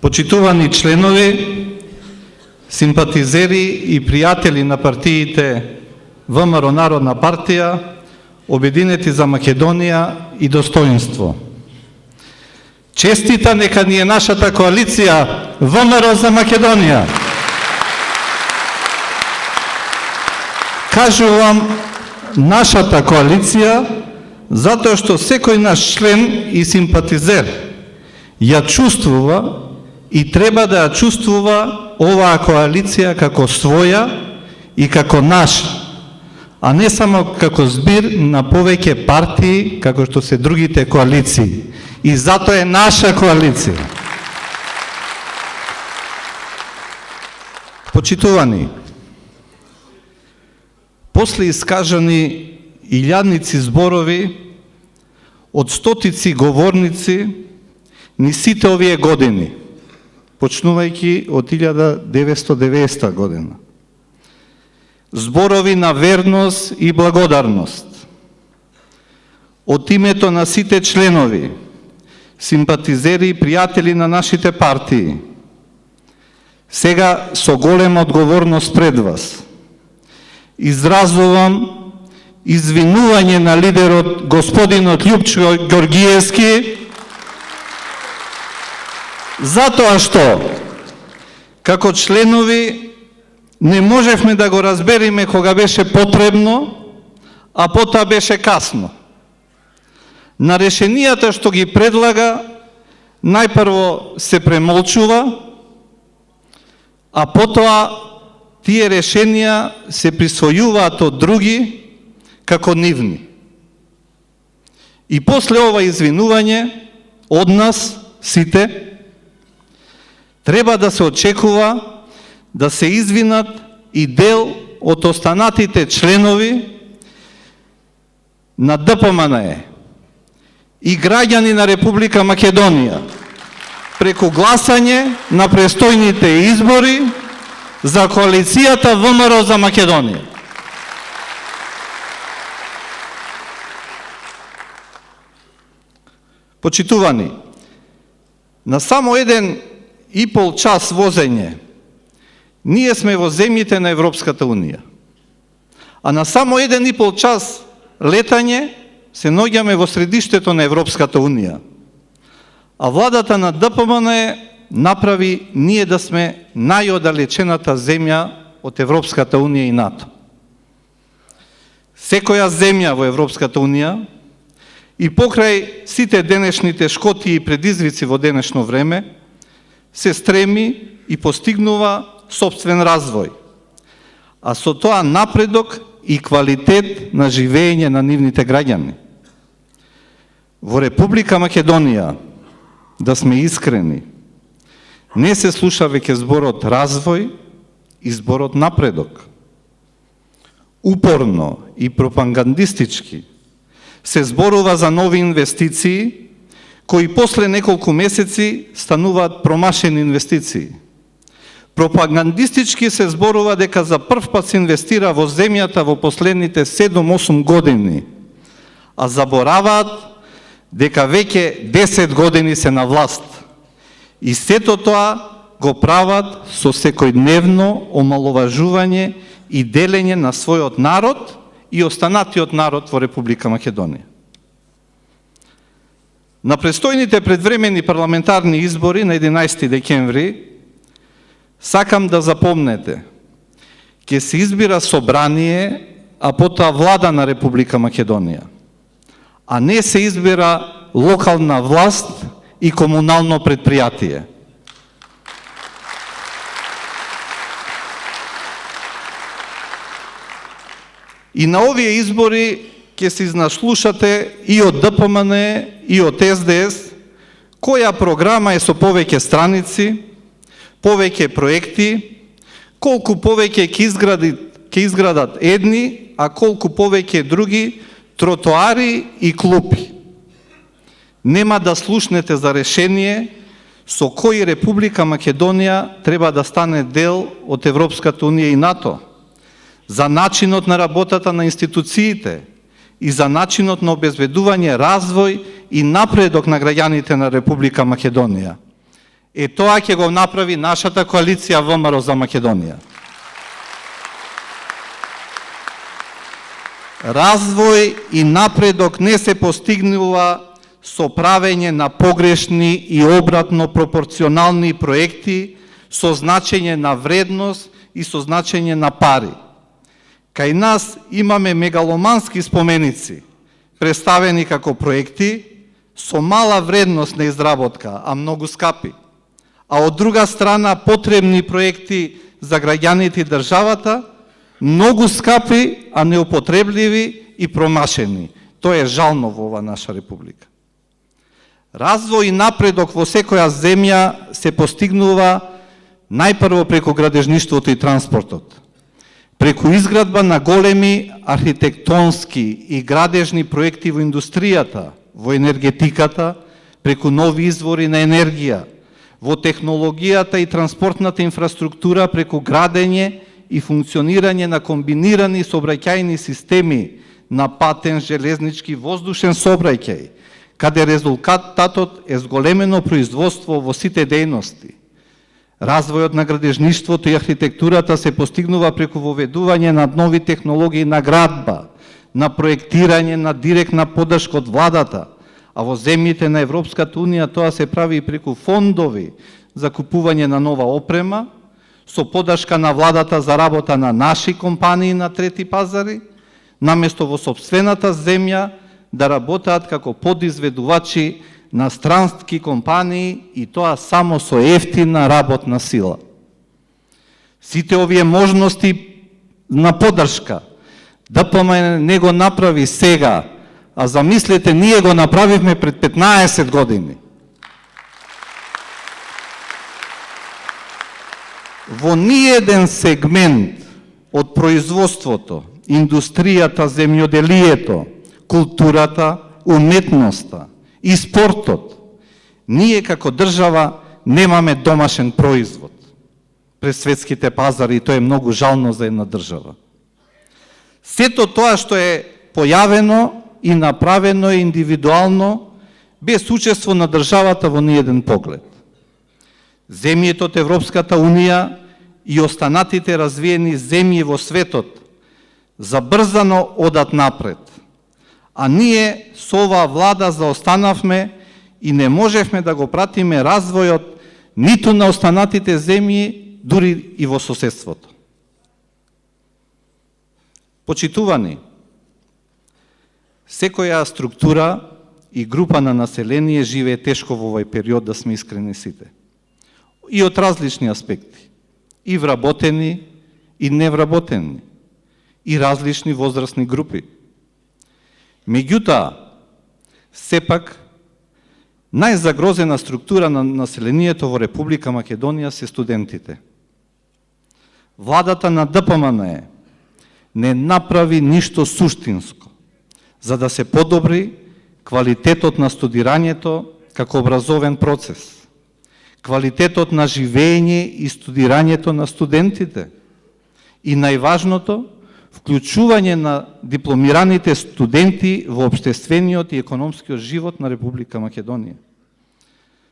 Почитувани членови, симпатизери и пријатели на партиите ВМРО Народна партија, Обединети за Македонија и Достоинство. Честита нека ни е нашата коалиција ВМРО за Македонија. Кажувам нашата коалиција затоа што секој наш член и симпатизер ја чувствува и треба да ја чувствува оваа коалиција како своја и како наша, а не само како збир на повеќе партии, како што се другите коалиции. И затоа е наша коалиција. Почитувани, после искажани илјадници зборови од стотици говорници ни сите овие години, почнувајќи од 1990 година. Зборови на верност и благодарност од името на сите членови, симпатизери и пријатели на нашите партии. Сега со голема одговорност пред вас изразувам извинување на лидерот господинот Љупчо Ѓоргиевски затоа што како членови не можевме да го разбереме кога беше потребно, а потоа беше касно. На решенијата што ги предлага, најпрво се премолчува, а потоа тие решенија се присвојуваат од други како нивни. И после ова извинување од нас сите треба да се очекува да се извинат и дел од останатите членови на ДПМНЕ и граѓани на Република Македонија преку гласање на престојните избори за коалицијата ВМРО за Македонија. Почитувани, на само 1,5 час возење ние сме во земјите на Европската Унија. А на само 1,5 час летање се наоѓаме во средиштето на Европската Унија. А владата на ДПМН направи ние да сме најодалечената земја од Европската Унија и НАТО. Секоја земја во Европската Унија и покрај сите денешните шкоти и предизвици во денешно време се стреми и постигнува сопствен развој, а со тоа напредок и квалитет на живење на нивните граѓани. Во Република Македонија, да сме искрени, не се слуша веќе зборот развој и зборот напредок. Упорно и пропагандистички се зборува за нови инвестиции, кои после неколку месеци стануваат промашени инвестиции. Пропагандистички се зборува дека за прв пат се инвестира во земјата во последните 7-8 години, а забораваат дека веќе 10 години се на власт. И сето тоа го прават со секојдневно омаловажување и делење на својот народ и останатиот народ во Република Македонија. На престојните предвремени парламентарни избори на 11 декември сакам да запомнете, ќе се избира собрание, а потоа влада на Република Македонија, а не се избира локална власт и комунално предпријатие. И на овие избори ќе се изнаслушате и од ДПМН и од СДС која програма е со повеќе страници, повеќе проекти, колку повеќе ќе изградат едни, а колку повеќе други тротоари и клупи. Нема да слушнете за решение со кој Република Македонија треба да стане дел од Европската Унија и НАТО, за начинот на работата на институциите и за начинот на обезбедување развој и напредок на граѓаните на Република Македонија. Тоа ќе го направи нашата коалиција ВМРО за Македонија. Развој и напредок не се постигнува со правење на погрешни и обратно пропорционални проекти со значење на вредност и со значење на пари. Кај нас имаме мегаломански споменици, представени како проекти, со мала вредност на изработка, а многу скапи. А од друга страна, потребни проекти за граѓаните и државата, многу скапи, а неупотребливи и промашени. Тоа е жално во ова наша република. Развој и напредок во секоја земја се постигнува најпрво преку градежништвото и транспортот. Преку изградба на големи архитектонски и градежни проекти во индустријата, во енергетиката, преку нови извори на енергија, во технологијата и транспортната инфраструктура, преку градење и функционирање на комбинирани сообраќајни системи на патен, железнички, воздушен сообраќај, каде резултатот е зголемено производство во сите дејности. Развојот на градежништвото и архитектурата се постигнува преку воведување на нови технологии на градба, на проектирање, на директна поддршка од владата, а во земјите на Европската Унија тоа се прави и преку фондови за купување на нова опрема, со поддршка на владата за работа на наши компании на трети пазари, наместо во сопствената земја да работат како подизведувачи на странски компании и тоа само со ефтина работна сила. Сите овие можности на поддршка ДПМН не го направи сега, а замислете, ние го направивме пред 15 години. Во ниеден сегмент од производството, индустријата, земјоделието, културата, уметноста и спортот, ние како држава немаме домашен производ пред светските пазари и тоа е многу жално за една држава. Сето тоа што е појавено и направено индивидуално, без учество на државата во ниеден поглед. Земјите од Европската Унија и останатите развиени земји во светот забрзано одат напред, а ние со оваа влада заостанавме и не можевме да го пратиме развојот ниту на останатите земји, дури и во соседството. Почитувани, секоја структура и група на население живее тешко во овој период, да сме искрени сите. И од различни аспекти, и вработени, и невработени, и различни возрастни групи. Меѓутоа, сепак, најзагрозена структура на населението во Република Македонија се студентите. Владата на ДПМН не направи ништо суштинско за да се подобри квалитетот на студирањето како образовен процес, квалитетот на живење и студирањето на студентите и најважното, вклучување на дипломираните студенти во општествениот и економскиот живот на Република Македонија.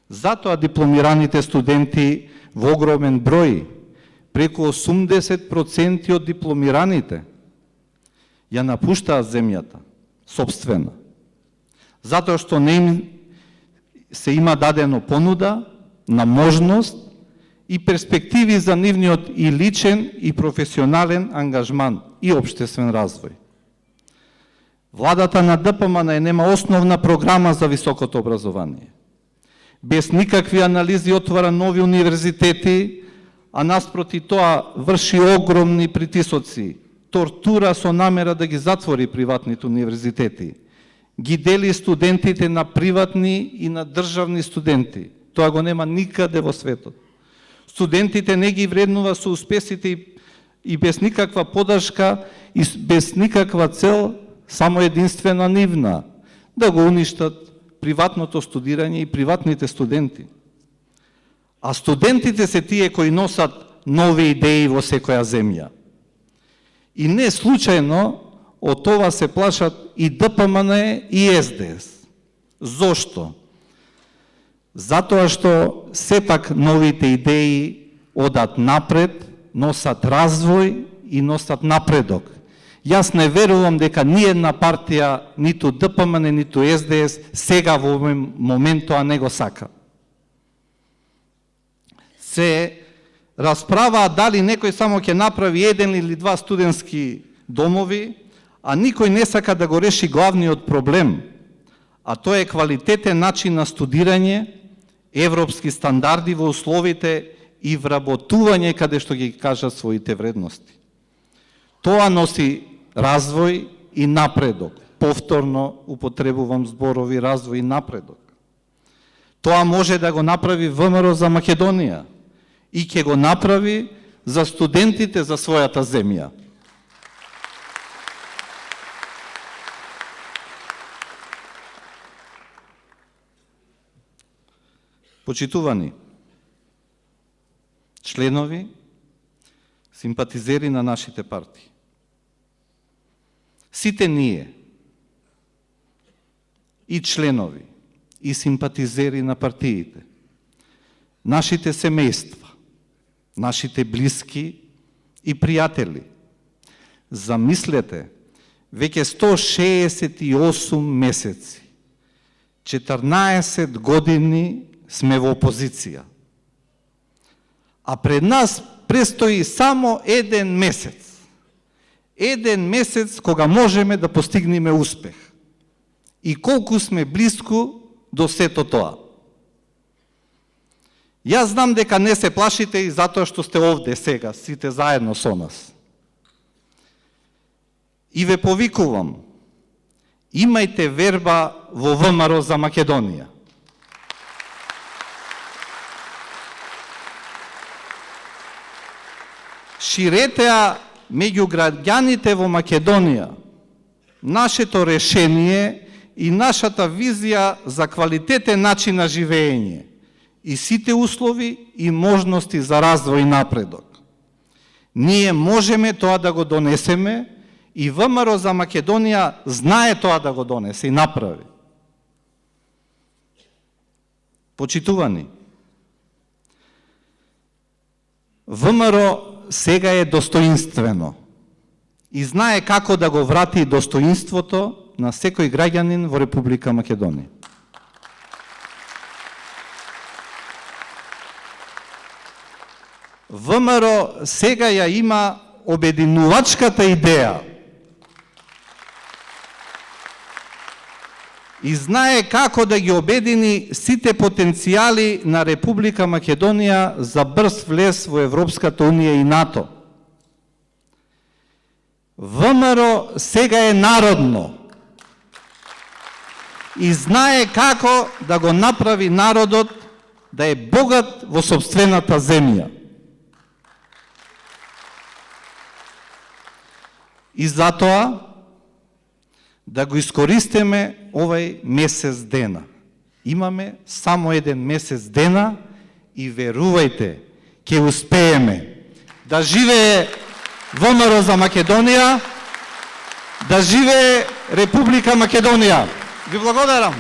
Затоа дипломираните студенти во огромен број, преку 80% од дипломираните, ја напуштаат земјата, сопствена. Затоа што не им се има дадено понуда на можност и перспективи за нивниот и личен и професионален ангажман и општествен развој. Владата на ДПМН нема основна програма за високото образование. Без никакви анализи отвара нови универзитети, а наспроти тоа врши огромни притисоци, тортура со намера да ги затвори приватните универзитети, ги дели студентите на приватни и на државни студенти. Тоа го нема никаде во светот. Студентите не ги вреднува со успесите и без никаква поддршка и без никаква цел, само единствена нивна, да го уништат приватното студирање и приватните студенти. А студентите се тие кои носат нови идеи во секоја земја. И не случајно од това се плашат и ДПМН и СДС. Зошто? Затоа што сепак новите идеи одат напред, носат развој и носат напредок. Јас не верувам дека ни една партија, ниту ДПМН, ниту СДС, сега во овој момент тоа не го сака. Се расправаа дали некој само ќе направи еден или два студентски домови, а никој не сака да го реши главниот проблем, а тоа е квалитетен начин на студирање, европски стандарди во условите и вработување каде што ги кажат своите вредности. Тоа носи развој и напредок. Повторно употребувам зборови развој и напредок. Тоа може да го направи ВМРО за Македонија и ќе го направи за студентите за својата земја. Почитувани членови, симпатизери на нашите партии. Сите ние, и членови, и симпатизери на партиите, нашите семејства, нашите блиски и пријатели, замислете, веќе 168 месеци, 14 години сме во опозиција. А пред нас престои само еден месец. Еден месец кога можеме да постигнеме успех. И колку сме близко до сето тоа. Јас знам дека не се плашите и затоа што сте овде сега, сите заедно со нас. И ве повикувам, имајте верба во ВМРО за Македонија. Ширете ја меѓу граѓаните во Македонија нашето решение и нашата визија за квалитетен начин на живење и сите услови и можности за развој и напредок. Ние можеме тоа да го донесеме и ВМРО за Македонија знае тоа да го донесе и направи. Почитувани, ВМРО сега е достоинствено и знае како да го врати достоинството на секој граѓанин во Република Македонија. ВМРО сега ја има обединувачката идеја и знае како да ги обедини сите потенцијали на Република Македонија за брз влез во Европската Унија и НАТО. ВМРО сега е народно и знае како да го направи народот да е богат во сопствената земја. И затоа да го искористиме овај месец дена. Имаме само еден месец дена и верувајте, ќе успееме. Да живее ВМРО за Македонија, да живее Република Македонија. Ви благодарам.